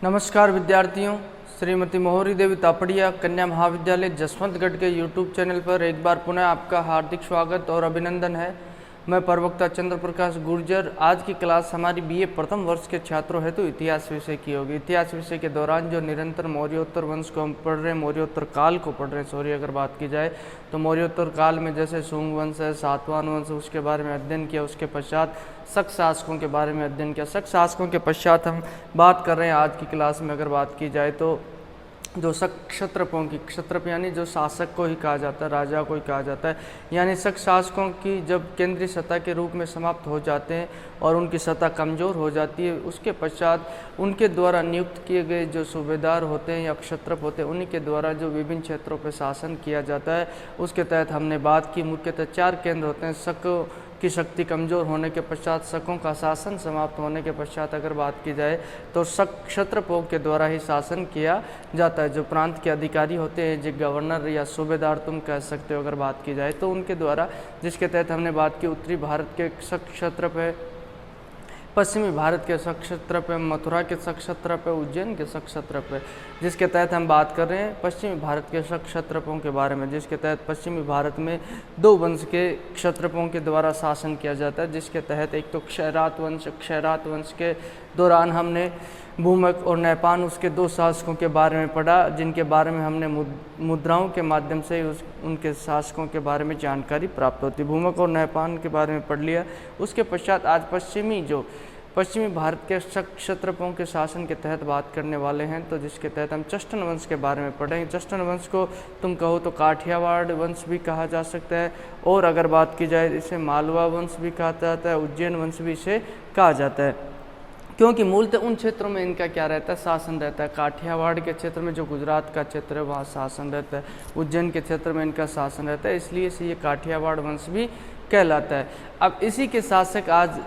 नमस्कार विद्यार्थियों, श्रीमती मोहरी देवी तापड़िया कन्या महाविद्यालय जसवंतगढ़ के YouTube चैनल पर एक बार पुनः आपका हार्दिक स्वागत और अभिनंदन है। मैं प्रवक्ता चंद्र प्रकाश गुर्जर। आज की क्लास हमारी बीए प्रथम वर्ष के छात्रों हेतु इतिहास विषय की होगी। इतिहास विषय के दौरान जो निरंतर मौर्योत्तर वंश को हम पढ़ रहे हैं, मौर्योत्तर काल को पढ़ रहे हैं, अगर बात की जाए तो मौर्योत्तर काल में जैसे शुंग वंश है, सातवाहन वंश, उसके बारे में अध्ययन किया। उसके पश्चात शक शासकों के बारे में अध्ययन किया। शक शासकों के पश्चात हम बात कर रहे हैं आज की क्लास में अगर बात की जाए तो जो शक क्षत्रपों की, क्षत्रप यानी जो शासक को ही कहा जाता है, राजा को ही कहा जाता है, यानी शक शासकों की जब केंद्रीय सत्ता के रूप में समाप्त हो जाते हैं और उनकी सत्ता कमज़ोर हो जाती है, उसके पश्चात उनके द्वारा नियुक्त किए गए जो सूबेदार होते हैं या क्षत्रप होते हैं, उन्हीं के द्वारा जो विभिन्न क्षेत्रों पर शासन किया जाता है। उसके तहत हमने बात की मुख्यतः 4 केंद्र होते हैं। शक की शक्ति कमज़ोर होने के पश्चात, शकों का शासन समाप्त होने के पश्चात अगर बात की जाए तो शक क्षत्रपों के द्वारा ही शासन किया जाता है। जो प्रांत के अधिकारी होते हैं, जो गवर्नर या सूबेदार तुम कह सकते हो अगर बात की जाए तो उनके द्वारा, जिसके तहत हमने बात की उत्तरी भारत के शक क्षत्रप है, पश्चिमी भारत के शक क्षत्रप है, मथुरा के शक क्षत्रप है, उज्जैन के शक क्षत्रप है। जिसके तहत हम बात कर रहे हैं पश्चिमी भारत के शक क्षत्रपों के बारे में, जिसके तहत पश्चिमी भारत में 2 वंश के क्षत्रपों के द्वारा शासन किया जाता है। जिसके तहत एक तो क्षयरात वंश के दौरान हमने भूमक और नैपान, उसके 2 शासकों के बारे में पढ़ा, जिनके बारे में हमने मुद्राओं के माध्यम से उनके शासकों के बारे में जानकारी प्राप्त होती। भूमक और नैपान के बारे में पढ़ लिया। उसके पश्चात आज पश्चिमी भारत के शक क्षत्रपों के शासन के तहत बात करने वाले हैं, तो जिसके तहत हम चष्टन वंश के बारे में पढ़ेंगे। चष्टन वंश को तुम कहो तो काठियावाड़ वंश भी कहा जा सकता है, और अगर बात की जाए इसे मालवा वंश भी कहा जाता है, उज्जैन वंश भी इसे कहा जाता है, क्योंकि मूलतः उन क्षेत्रों में इनका क्या रहता है, शासन रहता है। काठियावाड़ के क्षेत्र में जो गुजरात का क्षेत्र है वहाँ शासन रहता है, उज्जैन के क्षेत्र में इनका शासन रहता है, इसलिए से ये काठियावाड़ वंश भी कहलाता है। अब इसी के शासक, आज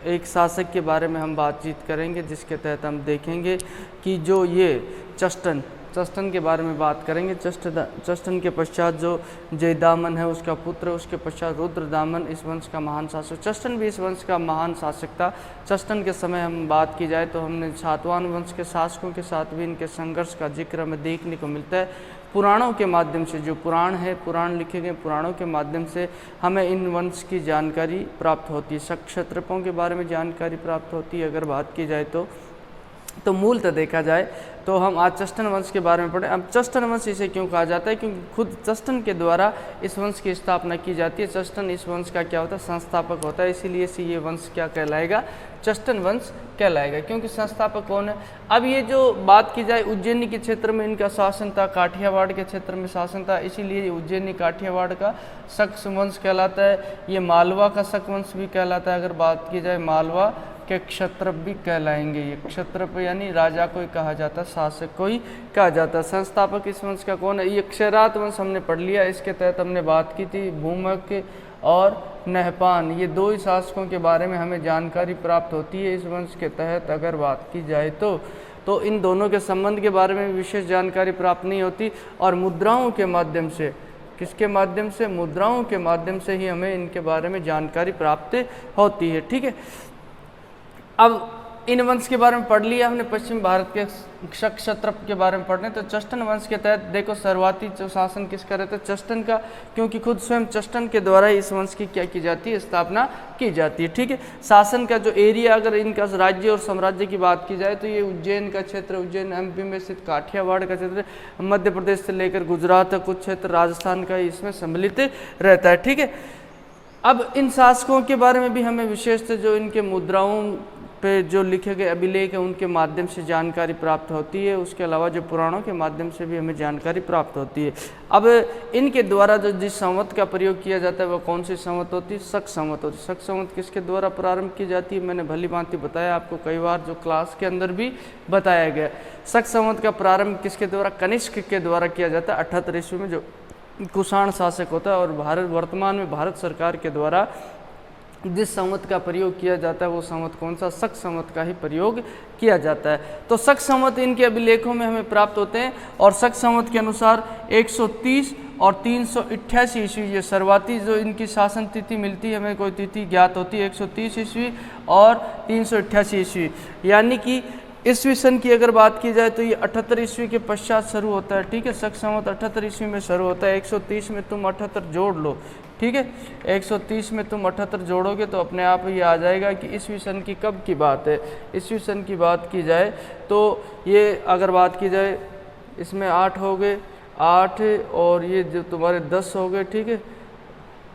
एक शासक के बारे में हम बातचीत करेंगे, जिसके तहत हम देखेंगे कि जो ये चष्टन के बारे में बात करेंगे। चष्टन के पश्चात जो जयदामन है उसका पुत्र, उसके पश्चात रुद्रदामन इस वंश का महान शासक। चष्टन भी इस वंश का महान शासक था। चष्टन के समय हम बात की जाए तो हमने सातवाहन वंश के शासकों के साथ भी इनके संघर्ष का जिक्र हमें देखने को मिलता है। पुराणों के माध्यम से, जो पुराण लिखे गए पुराणों के माध्यम से हमें इन वंश की जानकारी प्राप्त होती है। शक क्षत्रपों के बारे में जानकारी प्राप्त होती है अगर बात की जाए तो मूलतः देखा जाए तो हम आज चष्टन वंश के बारे में पढ़ें। अब चष्टन वंश इसे क्यों कहा जाता है, क्योंकि खुद चष्टन के द्वारा इस वंश की स्थापना की जाती है। चष्टन इस वंश का क्या होता है, संस्थापक होता है, इसीलिए से ये वंश क्या कहलाएगा, चष्टन वंश कहलाएगा, क्योंकि संस्थापक कौन है। अब ये जो बात की जाए उज्जैनी के क्षेत्र में इनका शासन था, काठियावाड़ के क्षेत्र में शासन था, इसीलिए उज्जैनी काठियावाड़ का शक वंश कहलाता है। ये मालवा का शक वंश भी कहलाता है। अगर बात की जाए मालवा के क्षत्रप भी कहलाएंगे। ये क्षत्रप यानी राजा को ही कहा जाता है, शासक को ही कहा जाता है। संस्थापक इस वंश का कौन है, ये क्षयरात वंश हमने पढ़ लिया। इसके तहत हमने बात की थी भूमक और नहपान, ये 2 ही शासकों के बारे में हमें जानकारी प्राप्त होती है इस वंश के तहत अगर बात की जाए तो इन दोनों के संबंध के बारे में विशेष जानकारी प्राप्त नहीं होती। और मुद्राओं के माध्यम से, किसके माध्यम से, मुद्राओं के माध्यम से ही हमें इनके बारे में जानकारी प्राप्त होती है। ठीक है, अब इन वंश के बारे में पढ़ लिया हमने। पश्चिम भारत के शक क्षत्रप के बारे में पढ़ने, तो चष्टन वंश के तहत देखो शुरुआती जो शासन किसका रहता है, चष्टन का, क्योंकि खुद स्वयं चष्टन के द्वारा इस वंश की क्या की जाती है, स्थापना की जाती है। ठीक है, शासन का जो एरिया, अगर इनका राज्य और साम्राज्य की बात की जाए तो ये उज्जैन का क्षेत्र, उज्जैन एमपी में स्थित, काठियावाड़ का क्षेत्र मध्य प्रदेश से लेकर गुजरात तक, कुछ क्षेत्र राजस्थान का इसमें सम्मिलित रहता है। ठीक है, अब इन शासकों के बारे में भी हमें विशेष जो इनके मुद्राओं पे जो लिखे गए अभिलेख है उनके माध्यम से जानकारी प्राप्त होती है। उसके अलावा जो पुराणों के माध्यम से भी हमें जानकारी प्राप्त होती है। अब इनके द्वारा जो जिस संवत का प्रयोग किया जाता है वह कौन सी संवत होती है, शक संवत होती है। शक संवत किसके द्वारा प्रारंभ की जाती है, मैंने भली भांति बताया आपको कई बार, जो क्लास के अंदर भी बताया गया। शक संवत का प्रारंभ किसके द्वारा, कनिष्क के द्वारा किया जाता है 78 ईस्वी में, जो कुषाण शासक होता है। और वर्तमान में भारत सरकार के द्वारा जिस संवत का प्रयोग किया जाता है वो संवत कौन सा, शक संवत का ही प्रयोग किया जाता है। तो शक संवत इनके अभिलेखों में हमें प्राप्त होते हैं। और शक संवत के अनुसार 130 और 388 ईस्वी, ये शुरुआती जो इनकी शासन तिथि मिलती है, हमें कोई तिथि ज्ञात होती है 130 ईस्वी और 388 ईस्वी, यानी कि ईस्वी सन की अगर बात की जाए तो ये 78 ईस्वी के पश्चात शुरू होता है, ठीक है। शक संवत 78 ईस्वी में शुरू होता है। 130 में तुम 78 जोड़ लो, ठीक है। 130 में तुम 78 जोड़ोगे तो अपने आप ये आ जाएगा कि ईस्वी सन की कब की बात है। ईस्वी सन की बात की जाए तो ये अगर बात की जाए इसमें 8 हो गए, 8 और ये जो तुम्हारे 10 हो गए, ठीक है।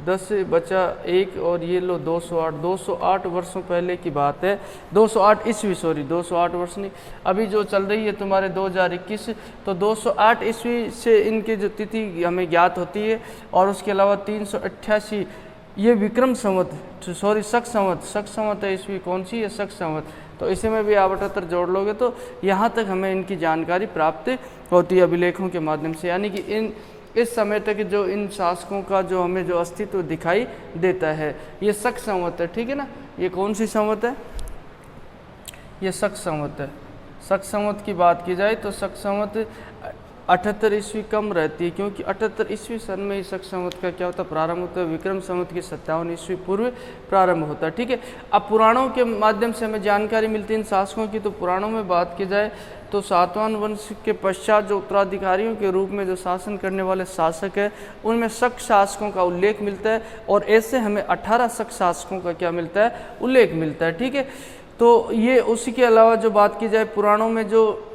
10 से बचा 1 और ये लो 208 वर्षों पहले की बात है। 208 ईस्वी, सॉरी 208 वर्ष नहीं, अभी जो चल रही है तुम्हारे 2021, तो 208 ईस्वी से इनकी जो तिथि हमें ज्ञात होती है। और उसके अलावा 388 ये विक्रम संवत, सॉरी शक संवत है ईस्वी, कौन सी है, शक संवत। तो इसी में भी आप 78 जोड़ लोगे तो यहाँ तक हमें इनकी जानकारी प्राप्त होती है अभिलेखों के माध्यम से। यानी कि इस समय तक जो इन शासकों का जो हमें जो अस्तित्व दिखाई देता है, ये शक संवत है, ठीक है ना। ये कौन सी संवत है, ये शक संवत है। शक संवत की बात की जाए तो शक संवत 78 ईस्वी कम रहती है, क्योंकि 78 ईस्वी सन में ही शक संवत का क्या होता है, प्रारंभ होता है। विक्रम संवत की 57 ईस्वी पूर्व प्रारंभ होता है, ठीक है। अब पुराणों के माध्यम से हमें जानकारी मिलती है इन शासकों की। तो पुराणों में बात की जाए तो सातवाहन वंश के पश्चात जो उत्तराधिकारियों के रूप में जो शासन करने वाले शासक है, उनमें शक शासकों का उल्लेख मिलता है। और ऐसे हमें 18 शक शासकों का क्या मिलता है, उल्लेख मिलता है, ठीक है। तो ये उसी के अलावा जो बात की जाए पुराणों में जो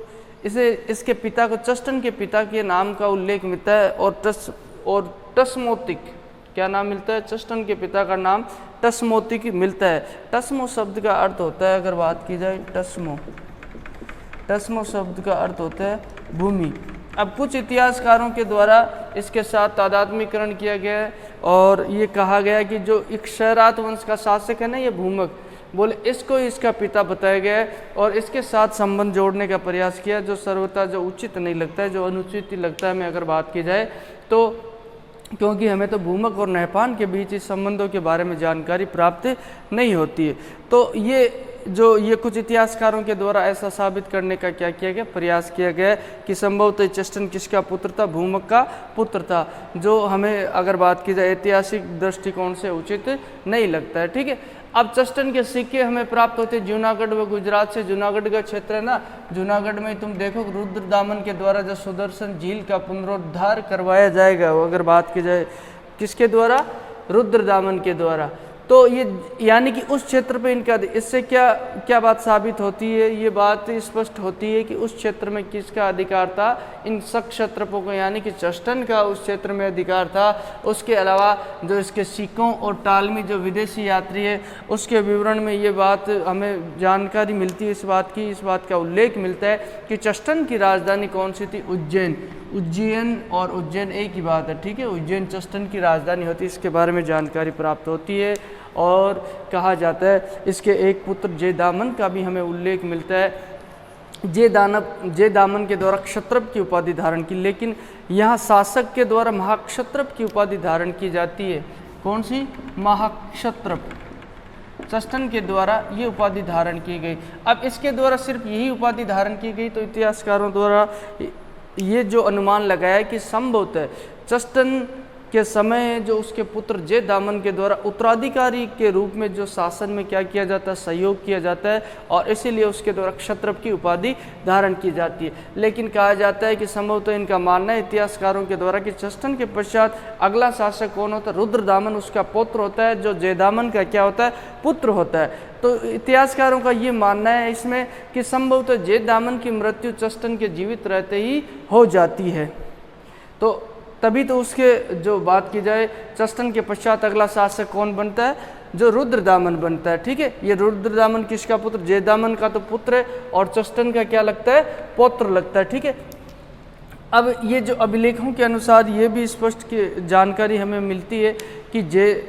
इसके पिता को, चस्टन के पिता के नाम का उल्लेख मिलता है। और टसमोतिक, क्या नाम मिलता है, चस्टन के पिता का नाम टसमोतिक मिलता है। टस्मो शब्द का अर्थ होता है, अगर बात की जाए टस्मो शब्द का अर्थ होता है भूमि। अब कुछ इतिहासकारों के द्वारा इसके साथ तादात्म्यकरण किया गया है और ये कहा गया है कि जो इक्ष्वाकु वंश का शासक है ना, ये भूमक, बोले इसको इसका पिता बताया गया है। और इसके साथ संबंध जोड़ने का प्रयास किया, जो सर्वथा जो उचित नहीं लगता है, जो अनुचित ही लगता है हमें अगर बात की जाए तो, क्योंकि हमें तो भूमक और नहपान के बीच इस संबंधों के बारे में जानकारी प्राप्त नहीं होती है। तो ये कुछ इतिहासकारों के द्वारा ऐसा साबित करने का क्या किया गया, प्रयास किया गया कि संभवतः चस्टन किसका पुत्र था, भूमक का पुत्र था, जो हमें अगर बात की जाए ऐतिहासिक दृष्टिकोण से उचित नहीं लगता है, ठीक है। अब चस्टन के सिक्के हमें प्राप्त होते हैं जूनागढ़ व गुजरात से। जूनागढ़ का क्षेत्र है ना, जूनागढ़ में तुम देखो रुद्रदामन के द्वारा जो सुदर्शन झील का पुनरुद्धार करवाया जाएगा, अगर बात की जाए किसके द्वारा, रुद्रदामन के द्वारा। तो ये यानी कि उस क्षेत्र पे इनका, इससे क्या बात साबित होती है, ये बात स्पष्ट होती है कि उस क्षेत्र में किसका अधिकार था, इन शक क्षत्रपों को, यानी कि चस्टन का उस क्षेत्र में अधिकार था। उसके अलावा जो इसके सिक्कों और टालमी जो विदेशी यात्री है, उसके विवरण में ये बात हमें जानकारी मिलती है, इस बात का उल्लेख मिलता है कि चस्टन की राजधानी कौन सी थी, उज्जैन और उज्जैन एक ही बात है, ठीक है। उज्जैन चस्टन की राजधानी होती है, इसके बारे में जानकारी प्राप्त होती है। और कहा जाता है इसके एक पुत्र जयदामन का भी हमें उल्लेख मिलता है। जयदामन के द्वारा क्षत्रप की उपाधि धारण की, लेकिन यहाँ शासक के द्वारा महाक्षत्रप की उपाधि धारण की जाती है। कौन सी, महाक्षत्रप, चस्टन के द्वारा ये उपाधि धारण की गई। अब इसके द्वारा सिर्फ यही उपाधि धारण की गई, तो इतिहासकारों द्वारा ये जो अनुमान लगाया कि संभवतः चस्टन के समय जो उसके पुत्र जयदामन के द्वारा उत्तराधिकारी के रूप में जो शासन में क्या किया जाता है, सहयोग किया जाता है, और इसीलिए उसके द्वारा क्षत्रप की उपाधि धारण की जाती है। लेकिन कहा जाता है कि संभवतः इनका मानना है इतिहासकारों के द्वारा कि चस्टन के पश्चात अगला शासक कौन होता है, रुद्रदामन उसका पुत्र होता है, जो जयदामन का क्या होता है, पुत्र होता है। तो इतिहासकारों का ये मानना है इसमें कि संभवतः जयदामन की मृत्यु चस्टन के जीवित रहते ही हो जाती है। तो तभी तो उसके जो बात की जाए चस्टन के पश्चात अगला शासक कौन बनता है, जो रुद्रदामन बनता है, ठीक है। ये रुद्रदामन किसका पुत्र, जयदामन का तो पुत्र है, और चस्टन का क्या लगता है, पौत्र लगता है, ठीक है। अब ये जो अभिलेखों के अनुसार ये भी स्पष्ट की जानकारी हमें मिलती है कि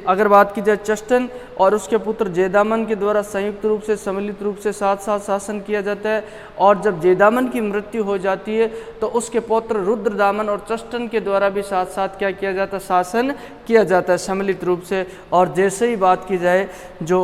अगर बात की जाए चस्टन और उसके पुत्र जयदामन के द्वारा संयुक्त रूप से, सम्मिलित रूप से साथ साथ शासन किया जाता है। और जब जयदामन की मृत्यु हो जाती है तो उसके पौत्र रुद्रदामन और चस्टन के द्वारा भी साथ साथ क्या किया जाता है, शासन किया जाता है सम्मिलित रूप से। और जैसे ही बात की जाए जो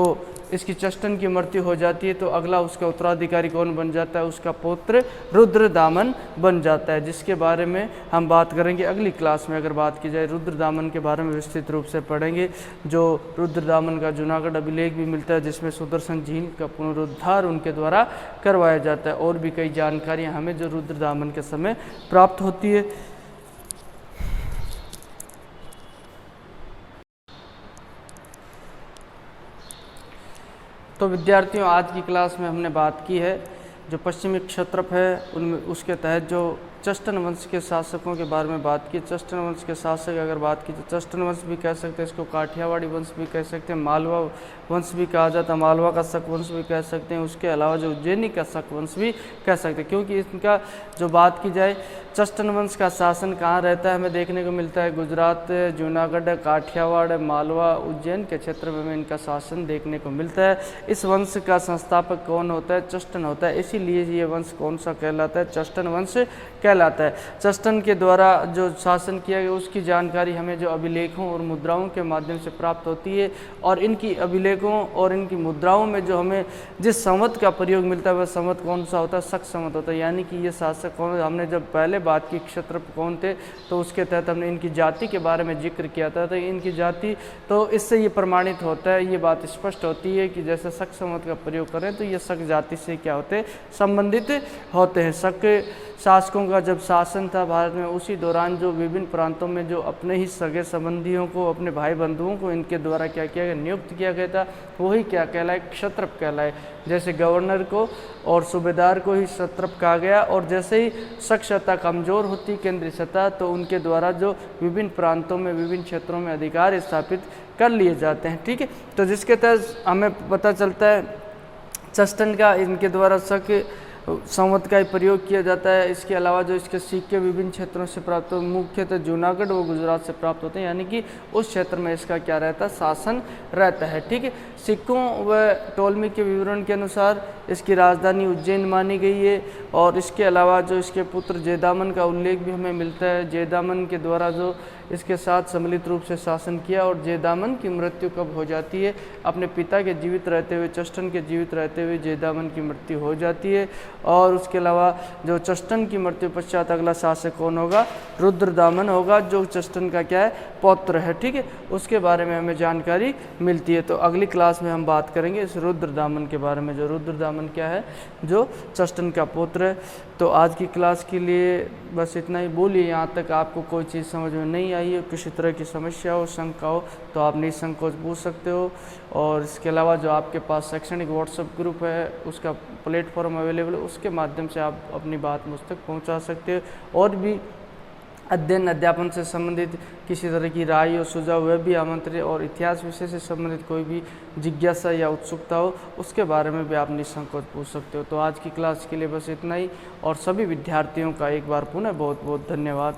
इसकी चष्टन की मृत्यु हो जाती है तो अगला उसका उत्तराधिकारी कौन बन जाता है, उसका पुत्र रुद्रदामन बन जाता है, जिसके बारे में हम बात करेंगे अगली क्लास में। अगर बात की जाए रुद्रदामन के बारे में विस्तृत रूप से पढ़ेंगे। जो रुद्रदामन का जूनागढ़ अभिलेख भी मिलता है जिसमें सुदर्शन झील का पुनरुद्धार उनके द्वारा करवाया जाता है, और भी कई जानकारियाँ हमें जो रुद्रदामन के समय प्राप्त होती है। तो विद्यार्थियों, आज की क्लास में हमने बात की है जो पश्चिमी क्षत्रप है उनमें, उसके तहत जो चष्टन वंश के शासकों के बारे में बात की। चष्टन वंश के शासक अगर बात की तो चष्टन वंश भी कह सकते हैं, इसको काठियावाड़ी वंश भी कह सकते हैं, मालवा वंश भी कहा जाता है, मालवा का शक वंश भी कह सकते हैं। उसके अलावा जो उज्जैनी का शक वंश भी कह सकते हैं, क्योंकि इनका जो बात की जाए चष्टन वंश का शासन कहाँ रहता है, हमें देखने को मिलता है गुजरात, जूनागढ़, काठियावाड़, मालवा, उज्जैन के क्षेत्र में इनका शासन देखने को मिलता है। इस वंश का संस्थापक कौन होता है, चष्टन होता है, इसीलिए ये वंश कौन सा कहलाता है, चष्टन वंश कहलाता है। चष्टन के द्वारा जो शासन किया गया उसकी जानकारी हमें जो अभिलेखों और मुद्राओं के माध्यम से प्राप्त होती है, और इनकी अभिलेखों और इनकी मुद्राओं में जो हमें जिस संवत का प्रयोग मिलता है वह संवत कौन सा होता है, शक संवत होता है। यानी कि ये शासक कौन, हमने जब पहले बात की क्षत्रप कौन थे तो उसके तहत हमने इनकी जाति के बारे में जिक्र किया था, तो इनकी जाति, तो इससे ये प्रमाणित होता है, ये बात स्पष्ट होती है कि जैसे शक संवत का प्रयोग करें तो ये शक जाति से क्या होते हैं, संबंधित होते हैं। शक शासकों का जब शासन था भारत में, उसी दौरान जो विभिन्न प्रांतों में जो अपने ही सगे संबंधियों को, अपने भाई बंधुओं को इनके द्वारा क्या किया गया, नियुक्त किया गया था, वही क्या कहलाए, क्षत्रप कहलाए। जैसे गवर्नर को और सूबेदार को ही क्षत्रप कहा गया, और जैसे ही शक सत्ता कमजोर होती केंद्रीय सत्ता, तो उनके द्वारा जो विभिन्न प्रांतों में, विभिन्न क्षेत्रों में अधिकार स्थापित कर लिए जाते हैं। ठीक है, तो जिसके तहत हमें पता चलता है चष्टन का इनके द्वारा शक संवत का ही प्रयोग किया जाता है। इसके अलावा जो इसके सिक्के विभिन्न क्षेत्रों से प्राप्त, मुख्यतः जूनागढ़ व गुजरात से प्राप्त होते हैं, यानी कि उस क्षेत्र में इसका क्या रहता है, शासन रहता है। ठीक है, सिक्कों व टोलमी के विवरण के अनुसार इसकी राजधानी उज्जैन मानी गई है, और इसके अलावा जो इसके पुत्र जयदामन का उल्लेख भी हमें मिलता है। जयदामन के द्वारा जो इसके साथ सम्मिलित रूप से शासन किया, और जयदामन की मृत्यु कब हो जाती है, अपने पिता के जीवित रहते हुए, चष्टन के जीवित रहते हुए जयदामन की मृत्यु हो जाती है। और उसके अलावा जो चष्टन की मृत्यु पश्चात अगला शासक कौन होगा, रुद्रदामन होगा, जो चष्टन का क्या है, पौत्र है। ठीक है, उसके बारे में हमें जानकारी मिलती है। तो अगली क्लास में हम बात करेंगे इस रुद्रदामन के बारे में, जो रुद्रदामन क्या है, जो चष्टन का पुत्र है। तो आज की क्लास के लिए बस इतना ही। बोलिए यहाँ तक आपको कोई चीज़ समझ में नहीं आई हो, किसी तरह की समस्या हो, शंका हो, तो आप निसंकोच पूछ सकते हो। और इसके अलावा जो आपके पास शैक्षणिक व्हाट्सएप ग्रुप है, उसका प्लेटफॉर्म अवेलेबल है, उसके माध्यम से आप अपनी बात मुझ तक पहुँचा सकते हो। और भी अध्ययन अध्यापन से संबंधित किसी तरह की राय और सुझाव वह भी आमंत्रित, और इतिहास विषय से संबंधित कोई भी जिज्ञासा या उत्सुकता हो, उसके बारे में भी आप निसंकोच पूछ सकते हो। तो आज की क्लास के लिए बस इतना ही, और सभी विद्यार्थियों का एक बार पुनः बहुत बहुत धन्यवाद।